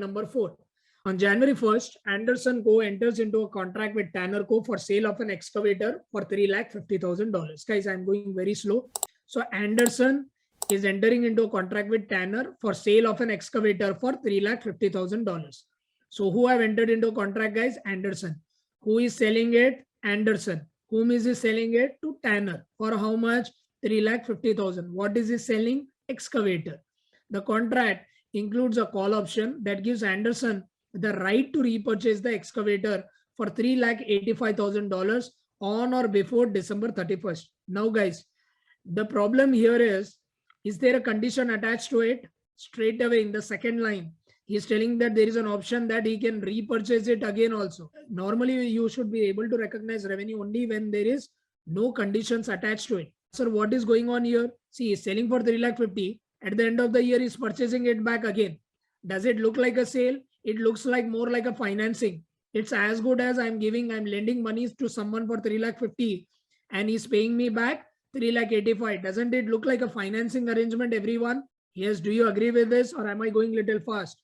number 4. On January 1st, Anderson Co. enters into a contract with Tanner Co. for sale of an excavator for $350,000. Guys, I'm going very slow. So Anderson is entering into a contract with Tanner for sale of an excavator for $350,000. So who have entered into a contract, guys? Anderson. Who is selling it? Anderson. Whom is he selling it? To Tanner. For how much? $350,000. What is he selling? Excavator. The contract includes a call option that gives Anderson the right to repurchase the excavator for $385,000 on or before December 31st. Now, guys, the problem here is there a condition attached to it? Straight away in the second line, he is telling that there is an option that he can repurchase it again also. Normally, you should be able to recognize revenue only when there is no conditions attached to it. So what is going on here? See, he is selling for $350,000. At the end of the year, he is purchasing it back again. Does it look like a sale? It looks like more like a financing. It's as good as I'm lending money to someone for $350,000 and he's paying me back $385,000. Doesn't it look like a financing arrangement, everyone? Yes, do you agree with this, or am I going little fast?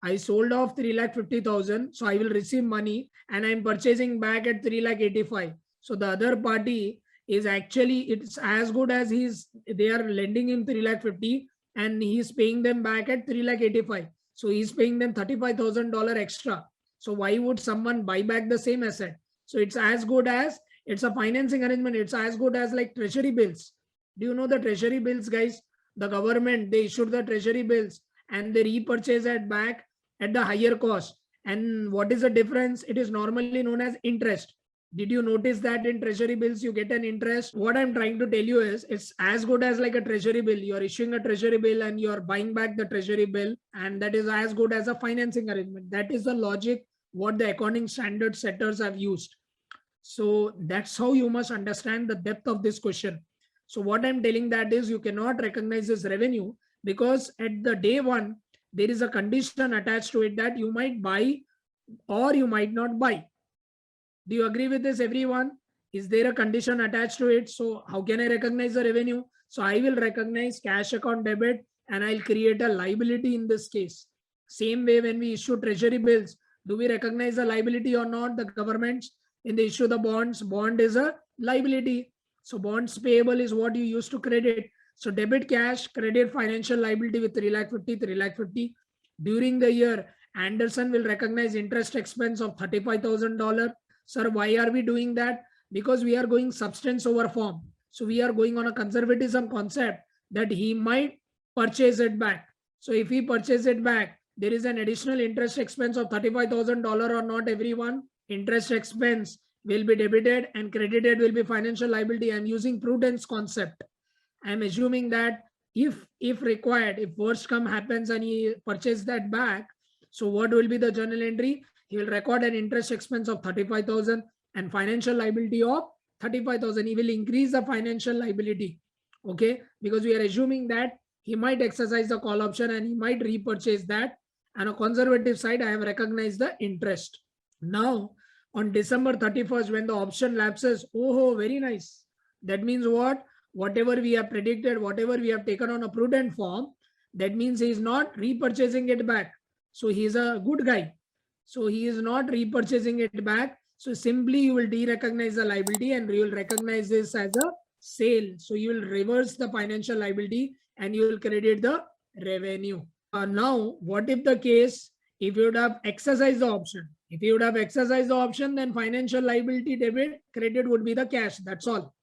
I sold off $350,000, so I will receive money and I'm purchasing back at $385,000. So the other party is actually, it's as good as they are lending him $350,000 and he's paying them back at $385,000. So he's paying them $35,000 extra. So why would someone buy back the same asset? So it's as good as, it's a financing arrangement. It's as good as like treasury bills. Do you know the treasury bills, guys? The government, they issued the treasury bills and they repurchase it back at the higher cost. And what is the difference? It is normally known as interest. Did you notice that in treasury bills, you get an interest? What I'm trying to tell you is it's as good as like a treasury bill. You're issuing a treasury bill and you're buying back the treasury bill. And that is as good as a financing arrangement. That is the logic what the accounting standard setters have used. So that's how you must understand the depth of this question. So what I'm telling that is you cannot recognize this revenue because at the day one, there is a condition attached to it that you might buy or you might not buy. Do you agree with this, everyone? Is there a condition attached to it? So how can I recognize the revenue? So I will recognize cash account debit and I'll create a liability in this case. Same way when we issue treasury bills, do we recognize the liability or not? The governments, when they issue the bonds, bond is a liability. So bonds payable is what you use to credit. So debit cash, credit financial liability with $350,000. During the year, Anderson will recognize interest expense of $35,000. Sir, why are we doing that? Because we are going substance over form. So we are going on a conservatism concept that he might purchase it back. So if he purchases it back, there is an additional interest expense of $35,000 or not, everyone. Interest expense will be debited and credited will be financial liability. I'm using prudence concept. I'm assuming that if required, if worst come happens and he purchases that back, so what will be the journal entry? He will record an interest expense of $35,000 and financial liability of $35,000. He will increase the financial liability, okay? Because we are assuming that he might exercise the call option and he might repurchase that. And on a conservative side, I have recognized the interest. Now, on December 31st, when the option lapses, oh, very nice. That means what? Whatever we have predicted, whatever we have taken on a prudent form, that means he is not repurchasing it back. So he is a good guy. So he is not repurchasing it back. So simply you will de-recognize the liability and you will recognize this as a sale. So you will reverse the financial liability and you will credit the revenue. Now, what if the case, if you would have exercised the option? If you would have exercised the option, then financial liability debit, credit would be the cash. That's all.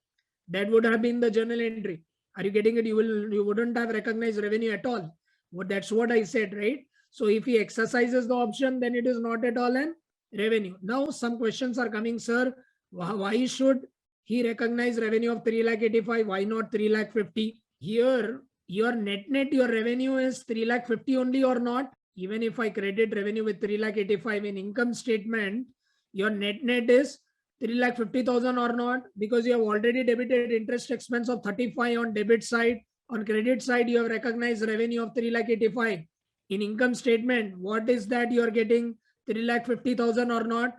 That would have been the journal entry. Are you getting it? You wouldn't have recognized revenue at all. That's what I said, right? So if he exercises the option, then it is not at all an revenue. Now some questions are coming, sir. Why should he recognize revenue of 3,85,000? Why not 3,50,000? Here, your net, your revenue is 3,50,000 only or not? Even if I credit revenue with 3,85,000 in income statement, your net is 3,50,000 or not? Because you have already debited interest expense of 35 on debit side. On credit side, you have recognized revenue of 3,85,000. In income statement, what is that you are getting? 3,50,000 or not?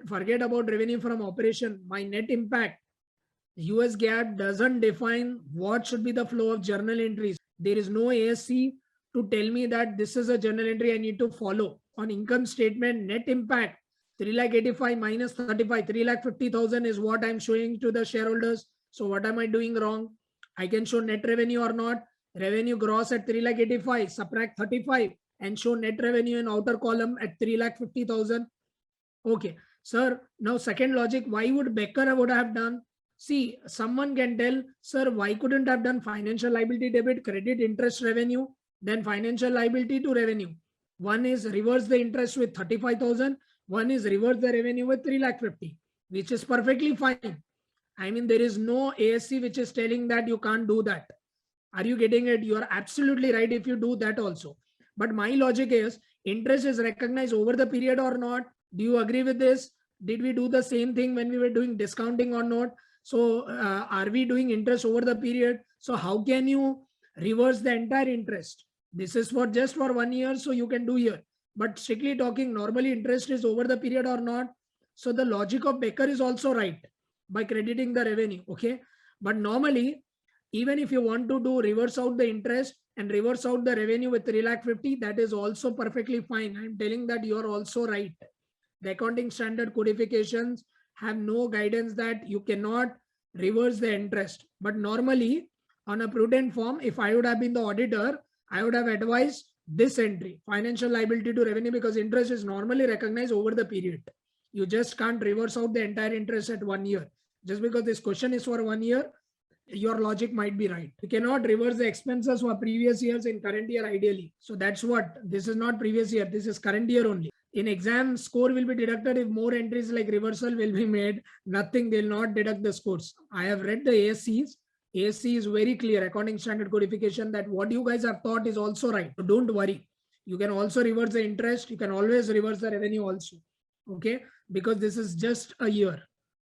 Forget about revenue from operation. My net impact. US GAAP doesn't define what should be the flow of journal entries. There is no ASC to tell me that this is a journal entry I need to follow. On income statement, net impact, 3,85,000 minus 35, 3,50,000 is what I'm showing to the shareholders. So what am I doing wrong? I can show net revenue or not. Revenue gross at 3,85,000, subtract 35 and show net revenue in outer column at 3,50,000. Okay, sir. Now second logic, why would Becker would have done? See, someone can tell, sir, why couldn't have done financial liability debit, credit, interest, revenue, then financial liability to revenue. One is reverse the interest with 35,000. One is reverse the revenue with 3,50,000, which is perfectly fine. I mean, there is no ASC which is telling that you can't do that. Are you getting it? You are absolutely right if you do that also. But my logic is interest is recognized over the period or not. Do you agree with this? Did we do the same thing when we were doing discounting or not? So are we doing interest over the period? So how can you reverse the entire interest? This is for just for 1 year, so you can do here. But strictly talking, normally interest is over the period or not. So the logic of Becker is also right by crediting the revenue. Okay. But normally, even if you want to do reverse out the interest and reverse out the revenue with 3,50,000, that is also perfectly fine. I'm telling that you are also right. The accounting standard codifications have no guidance that you cannot reverse the interest. But normally on a prudent form, if I would have been the auditor, I would have advised this entry, financial liability to revenue, because interest is normally recognized over the period. You just can't reverse out the entire interest at 1 year. Just because this question is for 1 year, your logic might be right. You cannot reverse the expenses for previous years in current year ideally. So that's what, this is not previous year, this is current year only. In exam, score will be deducted if more entries like reversal will be made. Nothing, they'll not deduct the scores. I have read the ASCs. ASC is very clear, accounting standard codification, that what you guys have thought is also right. So don't worry. You can also reverse the interest. You can always reverse the revenue also. Okay, because this is just a year.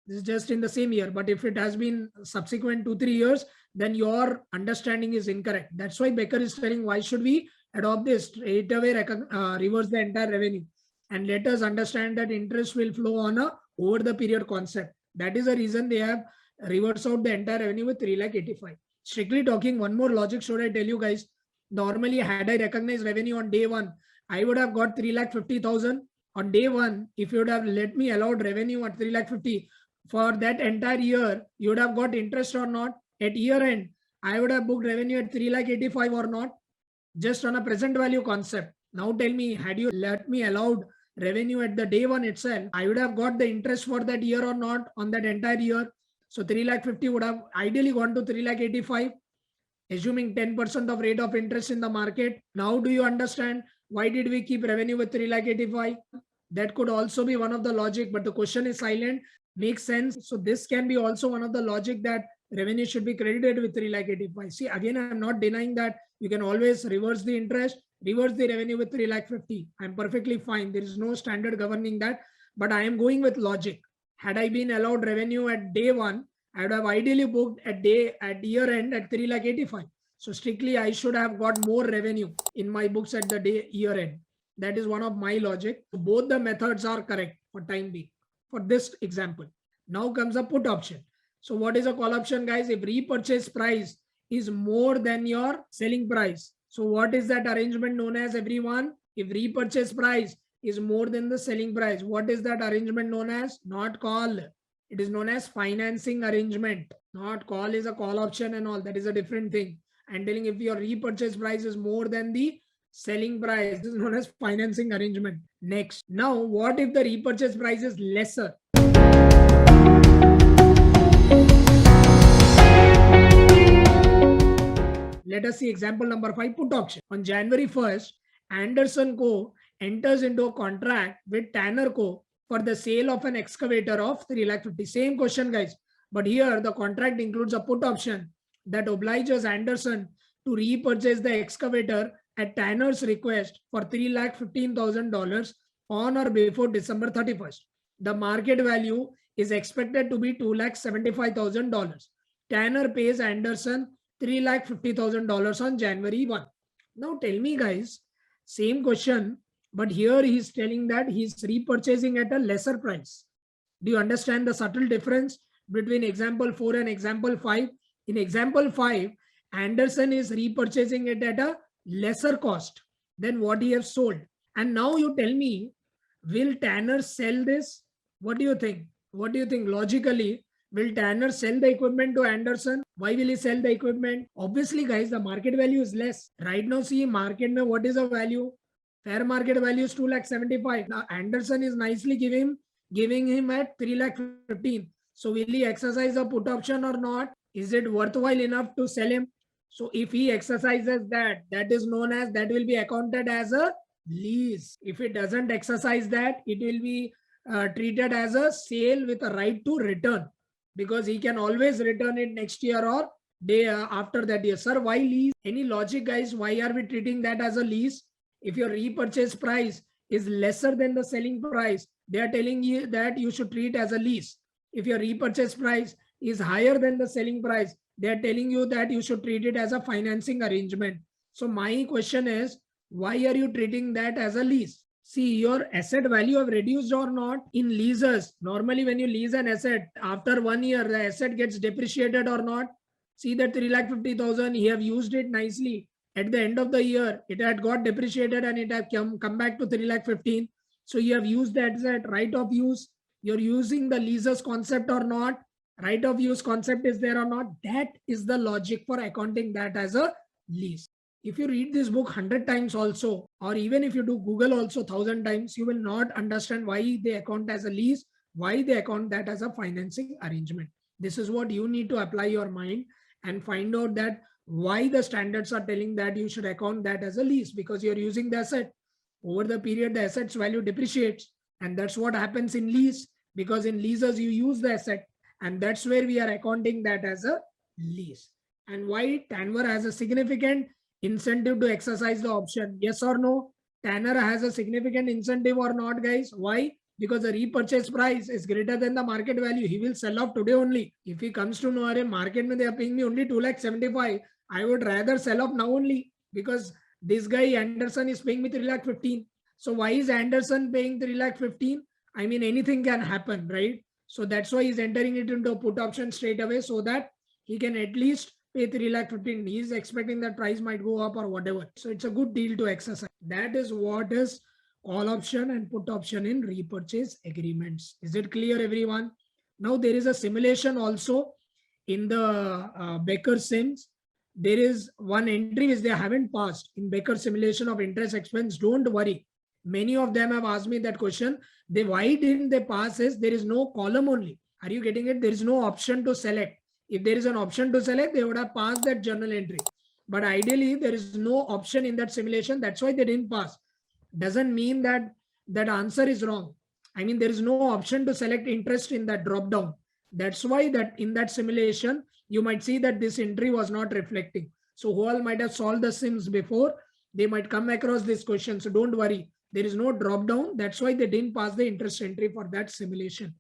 This is just in the same year. But if it has been subsequent 2-3 years, then your understanding is incorrect. That's why Becker is telling, why should we adopt this straight away, reverse the entire revenue, and let us understand that interest will flow on a over the period concept. That is the reason they have reversed out the entire revenue with 3,85,000. Strictly talking, one more logic should I tell you guys. Normally, had I recognized revenue on day one, I would have got 3,50,000 on day one. If you would have let me allowed revenue at 3,50,000 for that entire year, you would have got interest or not. At year end, I would have booked revenue at 3,85,000 or not, just on a present value concept. Now tell me, had you let me allowed revenue at the day one itself, I would have got the interest for that year or not on that entire year. So 3,50,000 would have ideally gone to 3,85,000, assuming 10% of rate of interest in the market. Now do you understand why did we keep revenue with 3,85,000? That could also be one of the logic, but the question is silent. Makes sense. So this can be also one of the logic that revenue should be credited with 3,85,000. See, again, I'm not denying that you can always reverse the interest, reverse the revenue with 3,50,000. I'm perfectly fine. There is no standard governing that, but I am going with logic. Had I been allowed revenue at day one, I would have ideally booked at year end at 3,85,000. So strictly, I should have got more revenue in my books at the year end. That is one of my logic. Both the methods are correct for time being. For this example, now comes a put option. So what is a call option, guys? If repurchase price is more than your selling price. So what is that arrangement known as, everyone? If repurchase price is more than the selling price, what is that arrangement known as? Not call. It is known as financing arrangement. Not call is a call option and all. That is a different thing. I'm telling if your repurchase price is more than the selling price, this is known as financing arrangement. Next, now what if the repurchase price is lesser? Let us see example number 5, put option. On January 1st, Anderson Co. enters into a contract with Tanner Co. for the sale of an excavator of 3,50,000. Same question, guys. But here the contract includes a put option that obliges Anderson to repurchase the excavator at Tanner's request for $3,15,000 on or before December 31st. The market value is expected to be $2,75,000. Tanner pays Anderson $3,50,000 on January 1. Now tell me, guys, same question, but here he's telling that he's repurchasing at a lesser price. Do you understand the subtle difference between example 4 and example 5? In example 5, Anderson is repurchasing it at a lesser cost than what he has sold. And now you tell me, will Tanner sell this? What do you think? What do you think logically? Will Tanner sell the equipment to Anderson? Why will he sell the equipment? Obviously, guys, the market value is less. Right now, see, market mein what is the value? Fair market value is 2,75,000. Now, Anderson is nicely giving him at 3,15,000. So, will he exercise a put option or not? Is it worthwhile enough to sell him? So, if he exercises that, that is known as, that will be accounted as a lease. If it doesn't exercise that, it will be treated as a sale with a right to return, because he can always return it next year or day after that year. Sir, why lease? Any logic, guys? Why are we treating that as a lease? If your repurchase price is lesser than the selling price, they are telling you that you should treat as a lease. If your repurchase price is higher than the selling price, they are telling you that you should treat it as a financing arrangement. So my question is, why are you treating that as a lease? See, your asset value have reduced or not in leases. Normally, when you lease an asset, after 1 year, the asset gets depreciated or not. See that 3,50,000, he have used it nicely. At the end of the year, it had got depreciated and it had come back to 3,15,000. So you have used that asset, right of use. You're using the leases concept or not. Right of use concept is there or not. That is the logic for accounting that as a lease. If you read this book 100 times also, or even if you do Google also 1,000 times, you will not understand why they account as a lease, why they account that as a financing arrangement. This is what you need to apply your mind and find out that why the standards are telling that you should account that as a lease, because you're using the asset. Over the period, the asset's value depreciates. And that's what happens in lease, because in leases, you use the asset. And that's where we are accounting that as a lease. And why Tanner has a significant incentive to exercise the option? Yes or no? Tanner has a significant incentive or not, guys? Why? Because the repurchase price is greater than the market value. He will sell off today only. If he comes to know, a market they are paying me only 2,75,000, I would rather sell off now only, because this guy Anderson is paying me 3,15,000. So why is Anderson paying 3,15,000? I mean, anything can happen, right? So that's why he's entering it into a put option straight away, so that he can at least pay 3,15,000. He's expecting that price might go up or whatever. So it's a good deal to exercise. That is what is call option and put option in repurchase agreements. Is it clear, everyone? Now there is a simulation also in the Becker sims. There is one entry which they haven't passed in Becker simulation of interest expense. Don't worry. Many of them have asked me that question. Why didn't they pass is there is no column only. Are you getting it? There is no option to select. If there is an option to select, they would have passed that journal entry. But ideally, there is no option in that simulation. That's why they didn't pass. Doesn't mean that that answer is wrong. I mean, there is no option to select interest in that drop down. That's why that in that simulation, you might see that this entry was not reflecting. So who all might have solved the sims before, they might come across this question. So don't worry. There is no drop down. That's why they didn't pass the interest entry for that simulation.